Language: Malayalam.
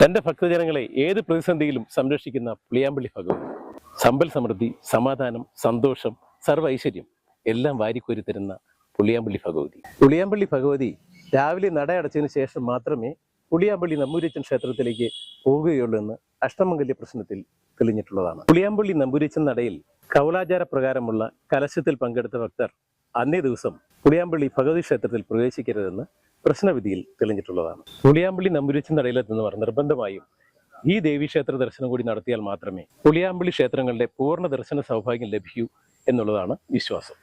തന്റെ ഭക്തജനങ്ങളെ ഏത് പ്രതിസന്ധിയിലും സംരക്ഷിക്കുന്ന പുളിയാമ്പള്ളി ഭഗവതി. സമ്പൽ സമൃദ്ധി, സമാധാനം, സന്തോഷം, സർവ്വ ഐശ്വര്യം എല്ലാം വാരിക്കോരി തരുന്ന പുളിയാമ്പള്ളി ഭഗവതി. പുളിയാമ്പള്ളി ഭഗവതി രാവിലെ നട അടച്ചതിന് ശേഷം മാത്രമേ പുളിയാമ്പള്ളി നമ്പൂരിച്ചൻ ക്ഷേത്രത്തിലേക്ക് പോവുകയുള്ളൂ എന്ന് അഷ്ടമംഗല്യ പ്രശ്നത്തിൽ തെളിഞ്ഞിട്ടുള്ളതാണ്. പുളിയാമ്പള്ളി നമ്പൂരിച്ചൻ നടയിൽ കൗലാചാര പ്രകാരമുള്ള കലശത്തിൽ പങ്കെടുത്ത ഭക്തർ അന്നേ ദിവസം പുളിയാമ്പള്ളി ഭഗവതി ക്ഷേത്രത്തിൽ പ്രവേശിക്കരുതെന്ന് പ്രശ്നവിധിയിൽ തെളിഞ്ഞിട്ടുള്ളതാണ്. പുളിയാമ്പള്ളി നമ്പൂരിച്ചൻ നടയിലെത്തുന്നവർ നിർബന്ധമായും ഈ ദേവീക്ഷേത്ര ദർശനം കൂടി നടത്തിയാൽ മാത്രമേ പുളിയാമ്പള്ളി ക്ഷേത്രങ്ങളുടെ പൂർണ്ണ ദർശന സൗഭാഗ്യം ലഭിക്കൂ എന്നുള്ളതാണ് വിശ്വാസം.